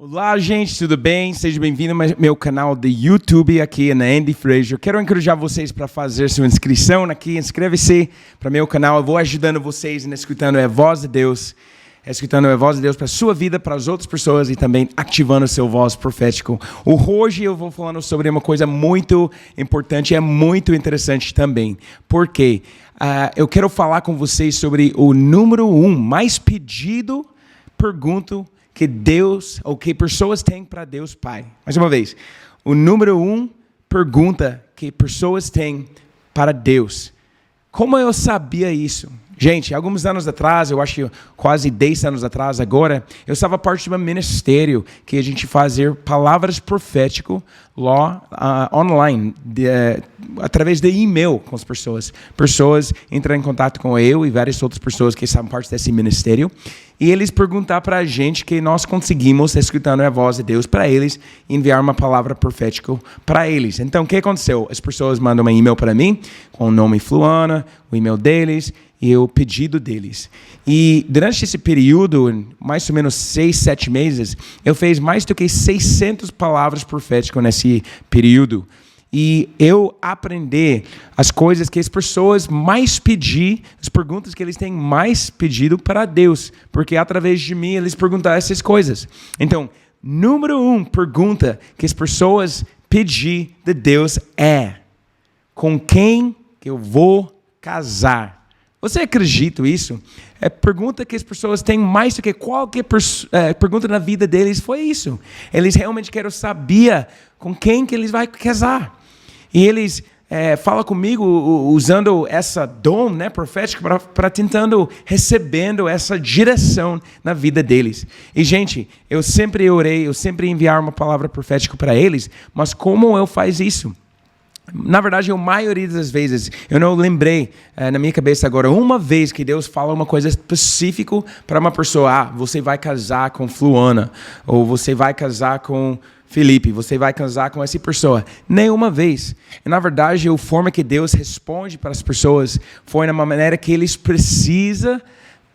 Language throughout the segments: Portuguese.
Olá, gente, tudo bem? Seja bem-vindo ao meu canal do YouTube aqui na Andy Fraser. Quero encorajar vocês para fazer sua inscrição aqui. Inscreve-se para meu canal. Eu vou ajudando vocês escutando a voz de Deus, para a sua vida, para as outras pessoas e também ativando o seu voz profético. Hoje eu vou falando sobre uma coisa muito importante e é muito interessante também. Porque eu quero falar com vocês sobre o número 1 mais pedido pergunta que Deus, ou que pessoas têm para Deus Pai. Mais uma vez, o número 1 pergunta que pessoas têm para Deus. Como eu sabia isso? Gente, alguns anos atrás, eu acho que quase 10 anos atrás agora, eu estava parte de um ministério que a gente fazia palavras proféticas lá online, através de e-mail com as pessoas. Pessoas entram em contato com eu e várias outras pessoas que são parte desse ministério. E eles perguntaram para a gente que nós conseguimos, escutando a voz de Deus para eles, enviar uma palavra profética para eles. Então, o que aconteceu? As pessoas mandam um e-mail para mim, com o nome fulano, o e-mail deles e o pedido deles. E durante esse período, mais ou menos 6, 7 meses, eu fiz mais do que 600 palavras proféticas nesse período. E eu aprendi as coisas que as pessoas mais pedem, as perguntas que eles têm mais pedido para Deus, porque através de mim eles perguntam essas coisas. Então, número 1 pergunta que as pessoas pedem de Deus é: com quem que eu vou casar? Você acredita nisso? É pergunta que as pessoas têm mais do que qualquer pergunta na vida deles foi isso. Eles realmente querem saber com quem que eles vão casar. E eles falam comigo usando essa dom, né, profética para tentando, recebendo essa direção na vida deles. E, gente, eu sempre orei, eu sempre enviar uma palavra profética para eles, mas como eu faço isso? Na verdade, a maioria das vezes, eu não lembrei na minha cabeça agora, uma vez que Deus fala uma coisa específica para uma pessoa: você vai casar com fulana, ou você vai casar com Felipe, você vai casar com essa pessoa. Nenhuma vez. E, na verdade, a forma que Deus responde para as pessoas foi de uma maneira que eles precisam,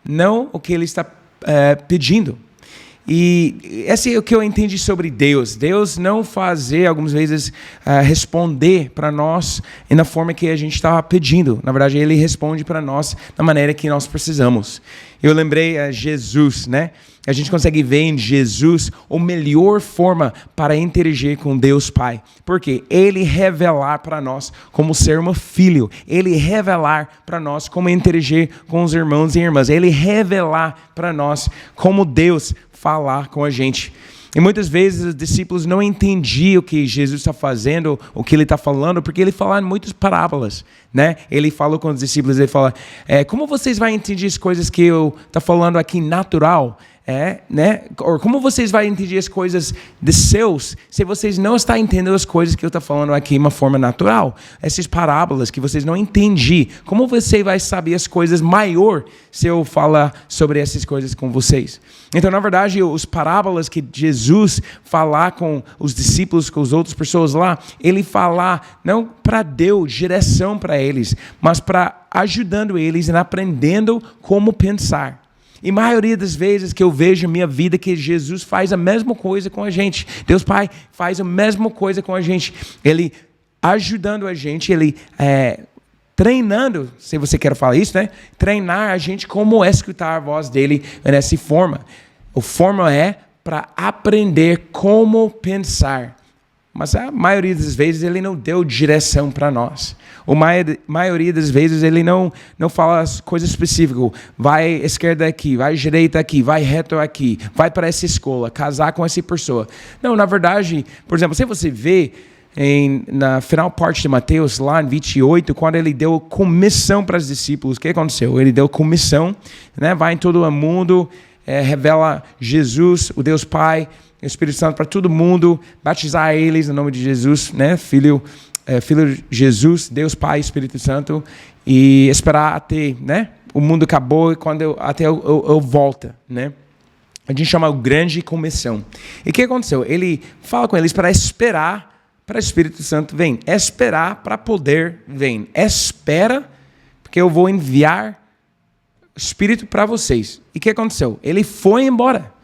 não o que ele está pedindo. E esse é o que eu entendi sobre Deus. Deus não fazer, algumas vezes, responder para nós na forma que a gente estava pedindo. Na verdade, Ele responde para nós da maneira que nós precisamos. Eu lembrei Jesus, né? A gente consegue ver em Jesus a melhor forma para interagir com Deus Pai. Porque Ele revelar para nós como ser um filho. Ele revelar para nós como interagir com os irmãos e irmãs. Ele revelar para nós como Deus falar com a gente. E muitas vezes os discípulos não entendiam o que Jesus está fazendo, o que ele está falando, porque ele fala muitas parábolas, né? Ele falou com os discípulos, ele fala: como vocês vão entender as coisas que eu estou falando aqui natural? Né? Ou como vocês vão entender as coisas de seus se vocês não estão entendendo as coisas que eu estou falando aqui de uma forma natural? Essas parábolas que vocês não entendem, como você vai saber as coisas maior se eu falar sobre essas coisas com vocês? Então, na verdade, os parábolas que Jesus falar com os discípulos, com as outras pessoas lá, ele falar não para Deus, direção para eles, mas para ajudando eles a aprendendo como pensar. E a maioria das vezes que eu vejo na minha vida que Jesus faz a mesma coisa com a gente. Deus Pai faz a mesma coisa com a gente. Ele ajudando a gente, Ele treinando, se você quer falar isso, né? Treinar a gente como escutar a voz dEle nessa forma. A forma é para aprender como pensar. Mas a maioria das vezes Ele não deu direção para nós. A maioria das vezes Ele não fala as coisas específicas. Vai esquerda aqui, vai direita aqui, vai reto aqui, vai para essa escola, casar com essa pessoa. Não, na verdade, por exemplo, se você vê na final parte de Mateus, lá em 28, quando Ele deu comissão para os discípulos, o que aconteceu? Ele deu comissão, né? Vai em todo o mundo, revela Jesus, o Deus Pai, o Espírito Santo para todo mundo, batizar eles no nome de Jesus, né? Filho Jesus, Deus Pai, Espírito Santo, e esperar até, né? O mundo acabou e até eu volto, né? A gente chama o grande comissão. E o que aconteceu? Ele fala com eles para esperar para o Espírito Santo vir. Esperar para poder vir. Espera, porque eu vou enviar o Espírito para vocês. E o que aconteceu? Ele foi embora.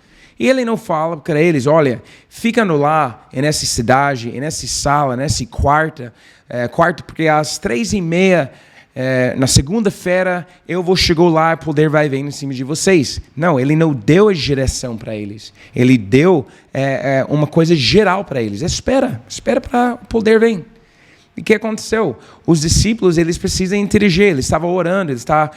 E ele não fala para eles, olha, fica no lá, nessa cidade, nessa sala, nesse quarto, porque às 3:30, na segunda-feira, eu vou chegar lá e o poder vai vir em cima de vocês. Não, ele não deu a direção para eles. Ele deu uma coisa geral para eles. Espera para o poder vir. E o que aconteceu? Os discípulos, eles precisam interagir, eles estavam orando, eles estavam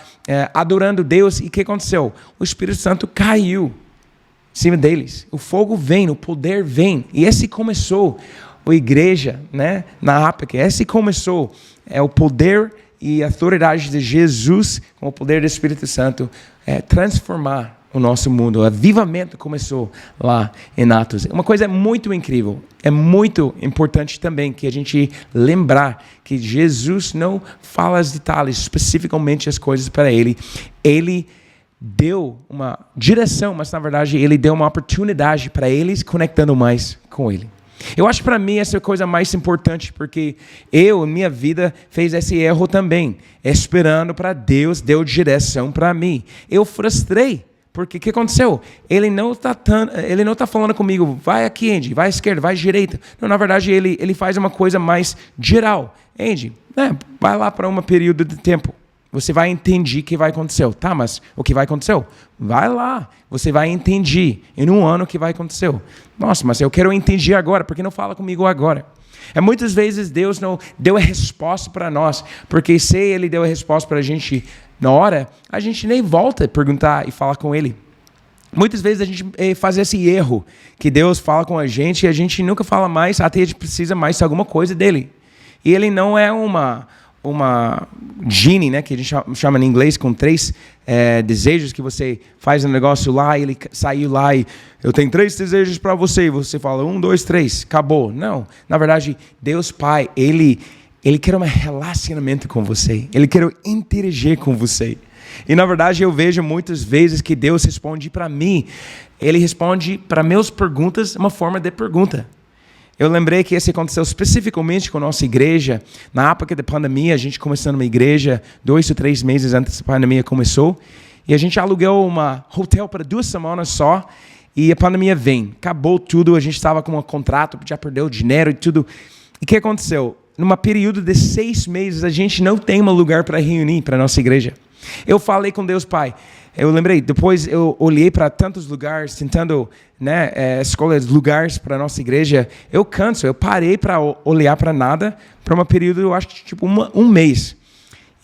adorando Deus. E o que aconteceu? O Espírito Santo caiu em cima deles. O fogo vem, o poder vem. E esse começou a igreja, né, na África. Esse começou o poder e a autoridade de Jesus com o poder do Espírito Santo transformar o nosso mundo. O avivamento começou lá em Atos. Uma coisa muito incrível, é muito importante também que a gente lembrar que Jesus não fala os detalhes, especificamente as coisas para ele. Ele deu uma direção, mas na verdade ele deu uma oportunidade para eles conectando mais com ele. Eu acho para mim essa é a coisa mais importante, porque minha vida fez esse erro também, esperando para Deus, deu direção para mim. Eu frustrei, porque o que aconteceu? Ele não tá falando comigo, vai aqui, Andy, vai à esquerda, vai à direita. Não, na verdade ele faz uma coisa mais geral. Andy, vai lá para um período de tempo. Você vai entender o que vai acontecer. Tá, mas o que vai acontecer? Vai lá. Você vai entender em um ano o que vai acontecer. Nossa, mas eu quero entender agora. Por que não fala comigo agora? Muitas vezes Deus não deu a resposta para nós. Porque se Ele deu a resposta para a gente na hora, a gente nem volta a perguntar e falar com Ele. Muitas vezes a gente faz esse erro. Que Deus fala com a gente e a gente nunca fala mais. Até a gente precisa mais de alguma coisa dEle. E Ele não é uma genie, né, que a gente chama em inglês, com 3 desejos que você faz um negócio lá e ele saiu lá e eu tenho 3 desejos para você. E você fala 1, 2, 3, acabou. Não, na verdade, Deus Pai, Ele quer um relacionamento com você. Ele quer interagir com você. E na verdade eu vejo muitas vezes que Deus responde para mim. Ele responde para minhas perguntas uma forma de pergunta. Eu lembrei que isso aconteceu especificamente com a nossa igreja. Na época da pandemia, a gente começou uma igreja 2 ou 3 meses antes da pandemia começou. E a gente alugou um hotel para 2 semanas só. E a pandemia vem. Acabou tudo. A gente estava com um contrato, já perdeu dinheiro e tudo. E o que aconteceu? Num período de 6 meses, a gente não tem um lugar para reunir para a nossa igreja. Eu falei com Deus Pai. Eu lembrei, depois eu olhei para tantos lugares, tentando escolher lugares para a nossa igreja. Eu parei para olhar para nada, para um período, eu acho que tipo um mês.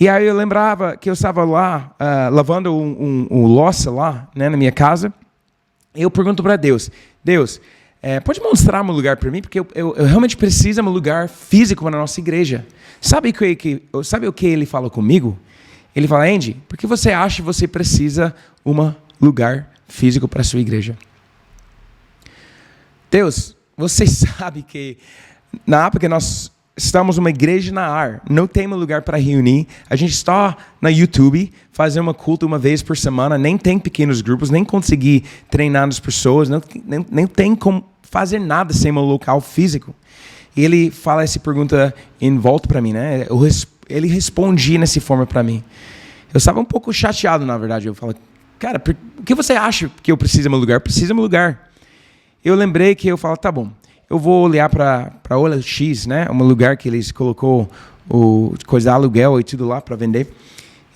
E aí eu lembrava que eu estava lá, lavando louça lá, né, na minha casa. E eu pergunto para Deus, pode mostrar um lugar para mim? Porque eu realmente preciso de um lugar físico para a nossa igreja. Sabe o que ele falou comigo? Ele fala, Andy, por que você acha que você precisa de um lugar físico para a sua igreja? Deus, você sabe que na época nós estamos uma igreja na ar, não tem um lugar para reunir, a gente está na YouTube, fazendo uma culto uma vez por semana, nem tem pequenos grupos, nem consegui treinar as pessoas, nem tem como fazer nada sem um local físico. E ele fala essa pergunta em volta para mim, né? Ele respondia nessa forma para mim. Eu estava um pouco chateado, na verdade. Eu falei, cara, o que você acha que eu preciso de um lugar? Preciso de um lugar. Eu lembrei que eu falo, tá bom, eu vou olhar para OLX, né? Um lugar que eles colocou coisa de aluguel e tudo lá para vender.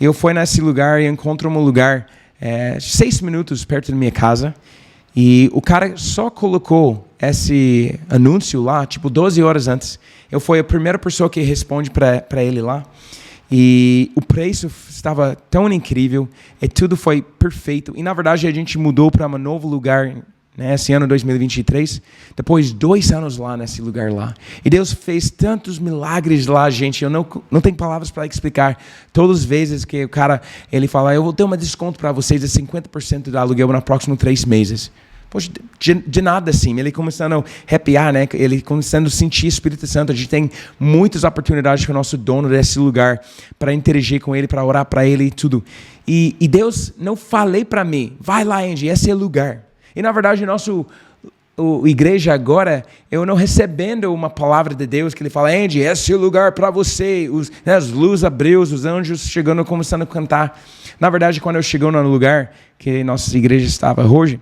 Eu fui nesse lugar e encontro um lugar 6 minutos perto da minha casa. E o cara só colocou esse anúncio lá, tipo 12 horas antes. Eu fui a primeira pessoa que responde para ele lá. E o preço estava tão incrível, e tudo foi perfeito. E na verdade a gente mudou para um novo lugar, né, esse ano 2023, depois 2 anos lá nesse lugar lá. E Deus fez tantos milagres lá, gente. Eu não tenho palavras para explicar. Todas as vezes que o cara ele fala, eu vou ter um desconto para vocês de 50% do aluguel nos próximos 3 meses. Poxa, de nada assim, ele começando a arrepiar, né? Ele começando a sentir o Espírito Santo. A gente tem muitas oportunidades com o nosso dono desse lugar para interagir com ele, para orar para ele e tudo. E Deus não falei para mim, vai lá, Andy, esse é o lugar. E na verdade, a igreja agora, eu não recebendo uma palavra de Deus que ele fala, Andy, esse é o lugar para você. As luzes abriu, os anjos chegando, começando a cantar. Na verdade, quando eu cheguei no lugar que nossa igreja estava hoje,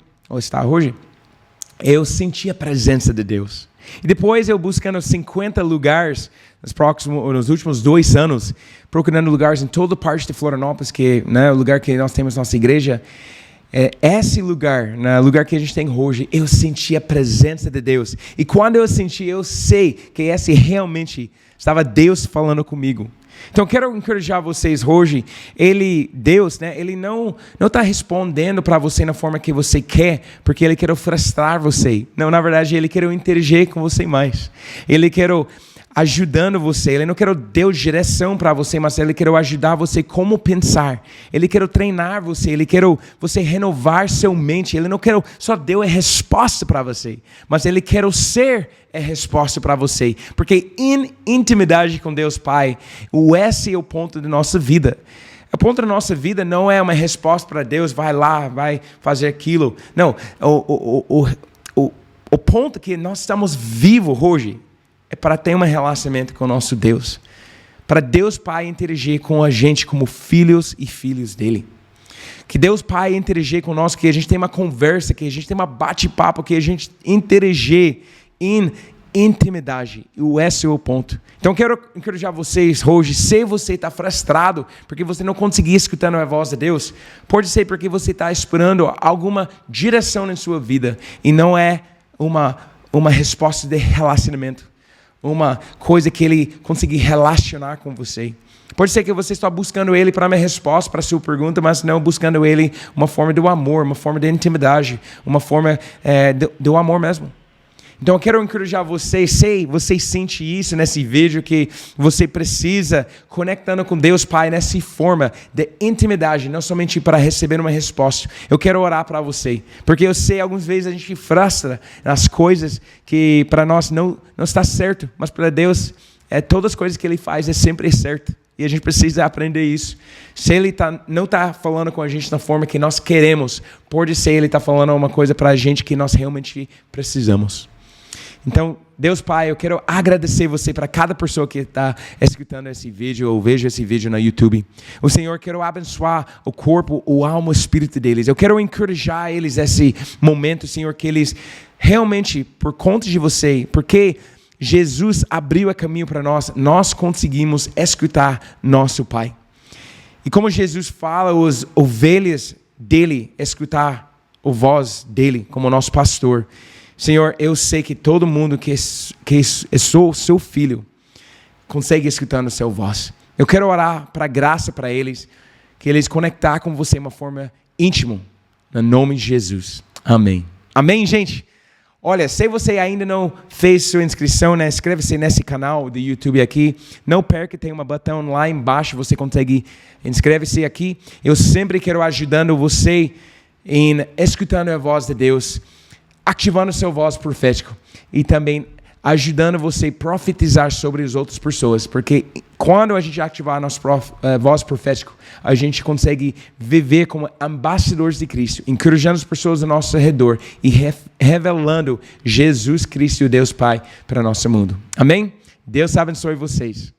eu senti a presença de Deus. E depois eu buscando 50 lugares nos últimos 2 anos, procurando lugares em toda parte de Florianópolis, que é o lugar que nós temos nossa igreja. Esse lugar, lugar que a gente tem hoje, eu senti a presença de Deus. E quando eu senti, eu sei que esse realmente estava Deus falando comigo. Então, quero encorajar vocês hoje. Deus, ele não está respondendo para você na forma que você quer, porque Ele quer frustrar você. Não, na verdade, Ele quer interagir com você mais. Ele quer ajudando você. Ele não quer dar direção para você, mas Ele quer ajudar você como pensar. Ele quer treinar você. Ele quer você renovar sua mente. Ele não quer só dar a resposta para você, mas Ele quer ser a resposta para você. Porque em intimidade com Deus Pai, esse é o ponto da nossa vida. O ponto da nossa vida não é uma resposta para Deus, vai lá, vai fazer aquilo. Não, o ponto que nós estamos vivos hoje é para ter um relacionamento com o nosso Deus. Para Deus Pai interagir com a gente como filhos e filhos dele. Que Deus Pai interagir conosco, que a gente tenha uma conversa, que a gente tenha uma bate-papo, que a gente interagir em intimidade. E esse é o ponto. Então quero encorajar vocês hoje, se você está frustrado porque você não conseguiu escutar a voz de Deus, pode ser porque você está esperando alguma direção em sua vida e não é uma resposta de relacionamento, uma coisa que Ele conseguir relacionar com você. Pode ser que você está buscando Ele para uma resposta para a sua pergunta, mas não buscando Ele uma forma do amor, uma forma de intimidade, uma forma do amor mesmo. Então eu quero encorajar você, se você sente isso nesse vídeo, que você precisa conectando com Deus Pai nessa forma de intimidade, não somente para receber uma resposta. Eu quero orar para você, porque eu sei algumas vezes a gente frustra nas coisas que para nós não está certo, mas para Deus todas as coisas que Ele faz é sempre certo. E a gente precisa aprender isso. Se Ele não está falando com a gente da forma que nós queremos, pode ser Ele está falando uma coisa para a gente que nós realmente precisamos. Então, Deus Pai, eu quero agradecer você para cada pessoa que está escutando esse vídeo ou veja esse vídeo no YouTube. O Senhor, quero abençoar o corpo, a alma, o espírito deles. Eu quero encorajar eles nesse momento, Senhor, que eles realmente, por conta de você, porque Jesus abriu o caminho para nós conseguimos escutar nosso Pai. E como Jesus fala, as ovelhas dele escutar a voz dele como nosso pastor. Senhor, eu sei que todo mundo que sou seu filho consegue escutar no seu voz. Eu quero orar para graça para eles, que eles conectar com você de uma forma íntima, no nome de Jesus. Amém. Amém, gente? Olha, se você ainda não fez sua inscrição, inscreve-se nesse canal do YouTube aqui. Não perca, tem um botão lá embaixo, você consegue inscreve-se aqui. Eu sempre quero ajudando você em escutando a voz de Deus, ativando seu voz profético e também ajudando você a profetizar sobre as outras pessoas, porque quando a gente ativar nossa voz profética, a gente consegue viver como embaixadores de Cristo, encorajando as pessoas ao nosso redor e revelando Jesus Cristo, o Deus Pai, para o nosso mundo. Amém? Deus abençoe vocês.